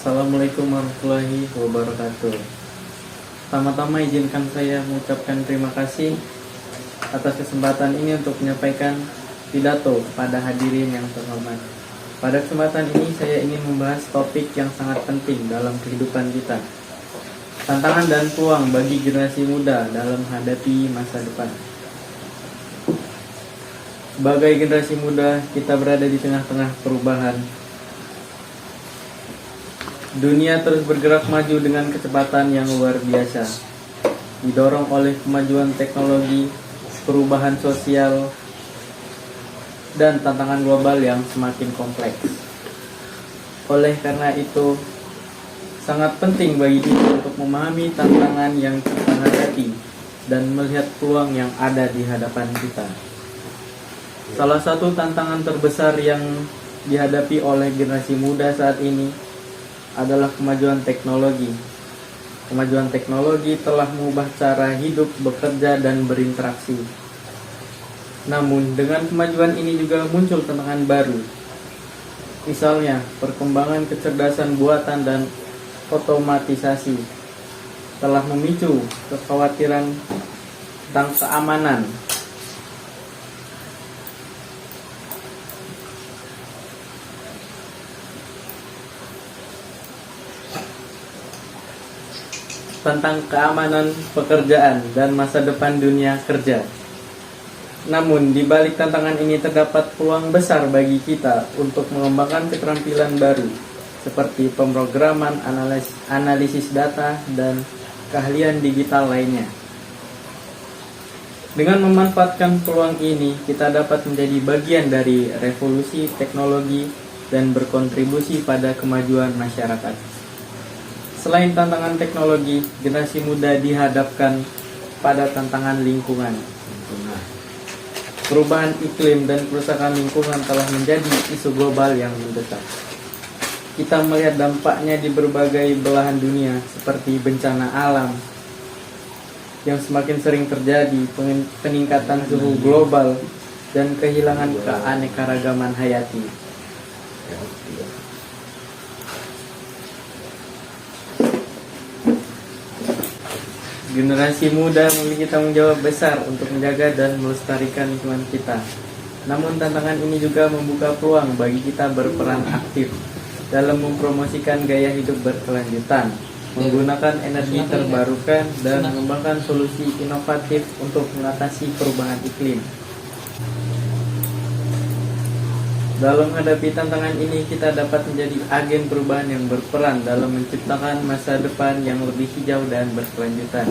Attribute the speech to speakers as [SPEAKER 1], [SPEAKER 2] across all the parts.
[SPEAKER 1] Assalamualaikum warahmatullahi wabarakatuh. Pertama-tama izinkan saya mengucapkan terima kasih atas kesempatan ini untuk menyampaikan pidato kepada hadirin yang terhormat. Pada kesempatan ini saya ingin membahas topik yang sangat penting dalam kehidupan kita. Tantangan dan peluang bagi generasi muda dalam menghadapi masa depan. Sebagai generasi muda, kita berada di tengah-tengah perubahan. Dunia terus bergerak maju dengan kecepatan yang luar biasa, didorong oleh kemajuan teknologi, perubahan sosial, dan tantangan global yang semakin kompleks. Oleh karena itu, sangat penting bagi kita untuk memahami tantangan yang kita hadapi dan melihat peluang yang ada di hadapan kita. Salah satu tantangan terbesar yang dihadapi oleh generasi muda saat ini adalah kemajuan teknologi. Kemajuan teknologi telah mengubah cara hidup, bekerja, dan berinteraksi. Namun, dengan kemajuan ini juga muncul tantangan baru. Misalnya, perkembangan kecerdasan buatan dan otomatisasi telah memicu kekhawatiran tentang keamanan, pekerjaan dan masa depan dunia kerja. Namun, di balik tantangan ini terdapat peluang besar bagi kita untuk mengembangkan keterampilan baru seperti pemrograman, analisis data, dan keahlian digital lainnya. Dengan memanfaatkan peluang ini, kita dapat menjadi bagian dari revolusi teknologi dan berkontribusi pada kemajuan masyarakat. Selain tantangan teknologi, generasi muda dihadapkan pada tantangan lingkungan. Perubahan iklim dan kerusakan lingkungan telah menjadi isu global yang mendesak. Kita melihat dampaknya di berbagai belahan dunia, seperti bencana alam yang semakin sering terjadi, peningkatan suhu global, dan kehilangan keanekaragaman hayati. Generasi muda memiliki tanggung jawab besar untuk menjaga dan melestarikan lingkungan kita. Namun tantangan ini juga membuka peluang bagi kita berperan aktif dalam mempromosikan gaya hidup berkelanjutan, menggunakan energi terbarukan, dan mengembangkan solusi inovatif untuk mengatasi perubahan iklim. Dalam menghadapi tantangan ini, kita dapat menjadi agen perubahan yang berperan dalam menciptakan masa depan yang lebih hijau dan berkelanjutan.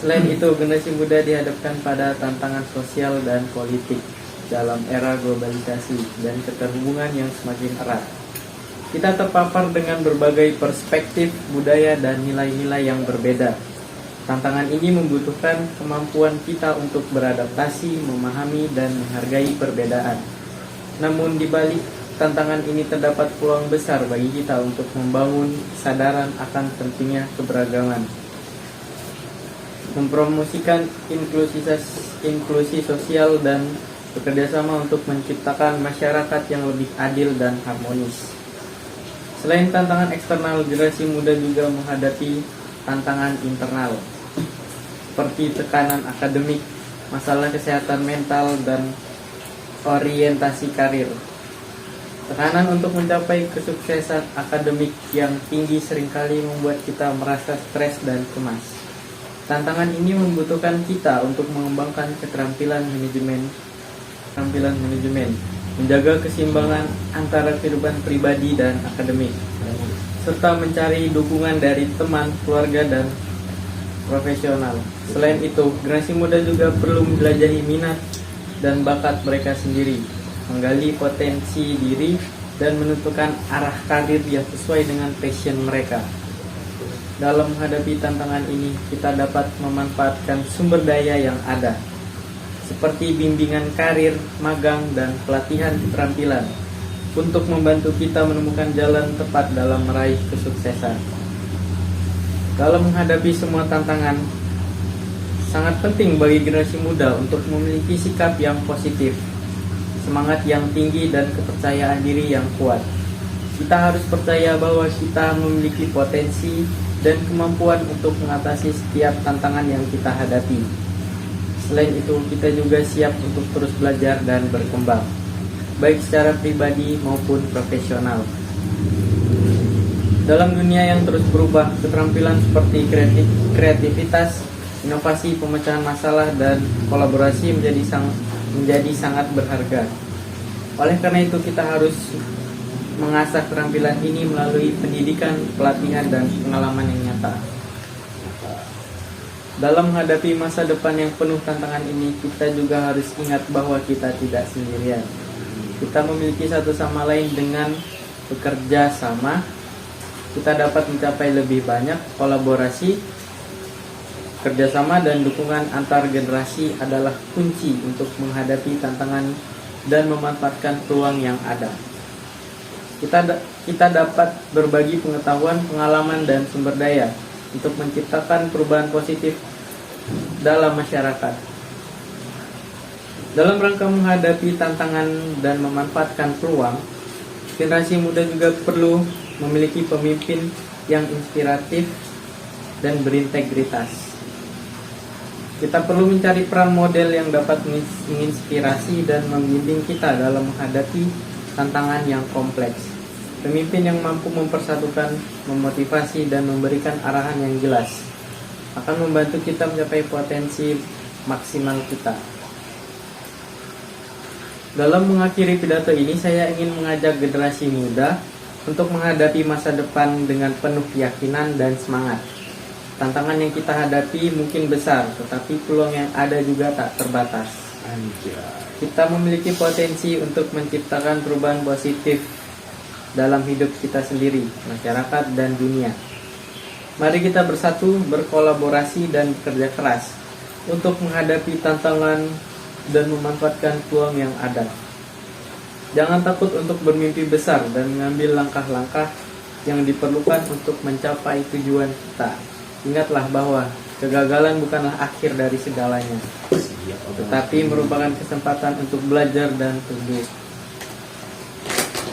[SPEAKER 1] Selain itu, generasi muda dihadapkan pada tantangan sosial dan politik dalam era globalisasi dan keterhubungan yang semakin erat. Kita terpapar dengan berbagai perspektif, budaya, dan nilai-nilai yang berbeda. Tantangan ini membutuhkan kemampuan kita untuk beradaptasi, memahami, dan menghargai perbedaan. Namun di balik tantangan ini terdapat peluang besar bagi kita untuk membangun kesadaran akan pentingnya keberagaman, mempromosikan inklusi sosial, dan bekerjasama untuk menciptakan masyarakat yang lebih adil dan harmonis. Selain tantangan eksternal, generasi muda juga menghadapi tantangan internal, seperti tekanan akademik, masalah kesehatan mental, dan orientasi karir. Tekanan untuk mencapai kesuksesan akademik yang tinggi seringkali membuat kita merasa stres dan cemas. Tantangan ini membutuhkan kita untuk mengembangkan keterampilan manajemen, menjaga keseimbangan antara kehidupan pribadi dan akademik, serta mencari dukungan dari teman, keluarga, dan profesional. Selain itu, generasi muda juga perlu menjelajahi minat dan bakat mereka sendiri, menggali potensi diri, dan menentukan arah karir yang sesuai dengan passion mereka. Dalam menghadapi tantangan ini, kita dapat memanfaatkan sumber daya yang ada, seperti bimbingan karir, magang, dan pelatihan keterampilan, untuk membantu kita menemukan jalan tepat dalam meraih kesuksesan. Dalam menghadapi semua tantangan, sangat penting bagi generasi muda untuk memiliki sikap yang positif, semangat yang tinggi, dan kepercayaan diri yang kuat. Kita harus percaya bahwa kita memiliki potensi dan kemampuan untuk mengatasi setiap tantangan yang kita hadapi. Selain itu, kita juga siap untuk terus belajar dan berkembang, baik secara pribadi maupun profesional. Dalam dunia yang terus berubah, keterampilan seperti kreativitas, inovasi, pemecahan masalah, dan kolaborasi menjadi sangat berharga. Oleh karena itu, kita harus mengasah keterampilan ini melalui pendidikan, pelatihan, dan pengalaman yang nyata. Dalam menghadapi masa depan yang penuh tantangan ini, kita juga harus ingat bahwa kita tidak sendirian. Kita memiliki satu sama lain. Dengan bekerja sama, kita dapat mencapai lebih banyak. Kolaborasi, kerjasama, dan dukungan antar generasi adalah kunci untuk menghadapi tantangan dan memanfaatkan peluang yang ada. Kita dapat berbagi pengetahuan, pengalaman, dan sumber daya untuk menciptakan perubahan positif dalam masyarakat. Dalam rangka menghadapi tantangan dan memanfaatkan peluang, generasi muda juga perlu memiliki pemimpin yang inspiratif dan berintegritas. Kita perlu mencari peran model yang dapat menginspirasi dan membimbing kita dalam menghadapi tantangan yang kompleks. Pemimpin yang mampu mempersatukan, memotivasi, dan memberikan arahan yang jelas akan membantu kita mencapai potensi maksimal kita. Dalam mengakhiri pidato ini, saya ingin mengajak generasi muda untuk menghadapi masa depan dengan penuh keyakinan dan semangat. Tantangan yang kita hadapi mungkin besar, tetapi peluang yang ada juga tak terbatas. Kita memiliki potensi untuk menciptakan perubahan positif dalam hidup kita sendiri, masyarakat, dan dunia. Mari kita bersatu, berkolaborasi, dan bekerja keras untuk menghadapi tantangan dan memanfaatkan peluang yang ada. Jangan takut untuk bermimpi besar dan mengambil langkah-langkah yang diperlukan untuk mencapai tujuan kita. Ingatlah bahwa kegagalan bukanlah akhir dari segalanya, tetapi merupakan kesempatan untuk belajar dan tumbuh.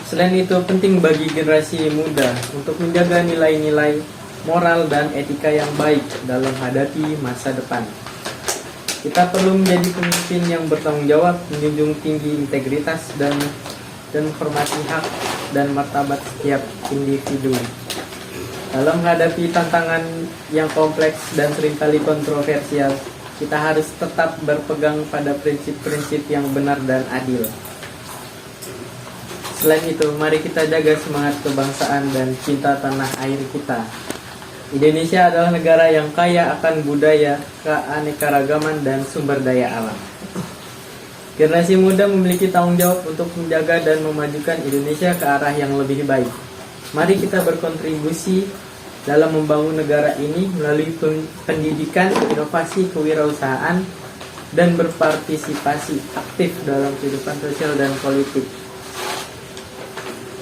[SPEAKER 1] Selain itu, penting bagi generasi muda untuk menjaga nilai-nilai moral dan etika yang baik dalam menghadapi masa depan. Kita perlu menjadi pemimpin yang bertanggung jawab, menjunjung tinggi integritas, dan menghormati hak dan martabat setiap individu. Dalam menghadapi tantangan yang kompleks dan seringkali kontroversial, kita harus tetap berpegang pada prinsip-prinsip yang benar dan adil. Selain itu, mari kita jaga semangat kebangsaan dan cinta tanah air kita. Indonesia adalah negara yang kaya akan budaya, keanekaragaman, dan sumber daya alam. Generasi muda memiliki tanggung jawab untuk menjaga dan memajukan Indonesia ke arah yang lebih baik. Mari kita berkontribusi dalam membangun negara ini melalui pendidikan, inovasi, kewirausahaan, dan berpartisipasi aktif dalam kehidupan sosial dan politik.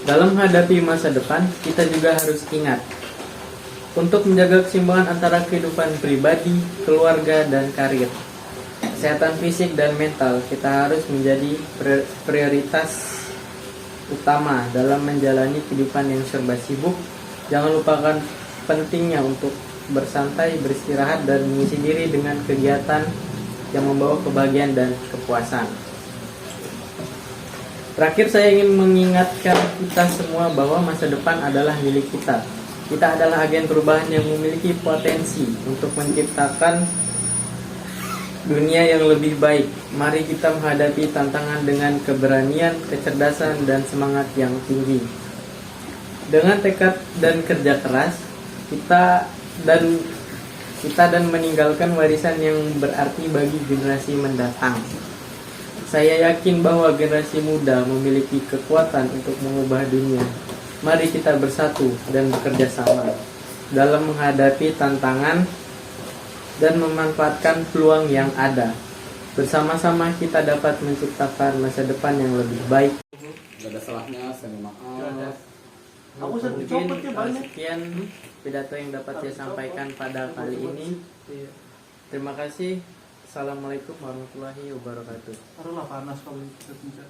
[SPEAKER 1] Dalam menghadapi masa depan, kita juga harus ingat untuk menjaga keseimbangan antara kehidupan pribadi, keluarga, dan karir. Kesehatan fisik dan mental kita harus menjadi prioritas utama dalam menjalani kehidupan yang serba sibuk. Jangan lupakan pentingnya untuk bersantai, beristirahat, dan mengisi diri dengan kegiatan yang membawa kebahagiaan dan kepuasan. Terakhir, saya ingin mengingatkan kita semua bahwa masa depan adalah milik kita. Kita adalah agen perubahan yang memiliki potensi untuk menciptakan dunia yang lebih baik. Mari kita menghadapi tantangan dengan keberanian, kecerdasan, dan semangat yang tinggi. Dengan tekad dan kerja keras, kita dan meninggalkan warisan yang berarti bagi generasi mendatang. Saya yakin bahwa generasi muda memiliki kekuatan untuk mengubah dunia. Mari kita bersatu dan bekerja sama dalam menghadapi tantangan dan memanfaatkan peluang yang ada. Bersama-sama kita dapat menciptakan masa depan yang lebih baik.
[SPEAKER 2] Gak ada salahnya, saya maaf.
[SPEAKER 3] Aku sering
[SPEAKER 1] Mungkin
[SPEAKER 3] copot ya banyak.
[SPEAKER 1] sekian pidato yang dapat saya sampaikan pada kali ini. Terima kasih. Assalamualaikum warahmatullahi wabarakatuh.
[SPEAKER 3] Taruhlah panas kalau kita pencet.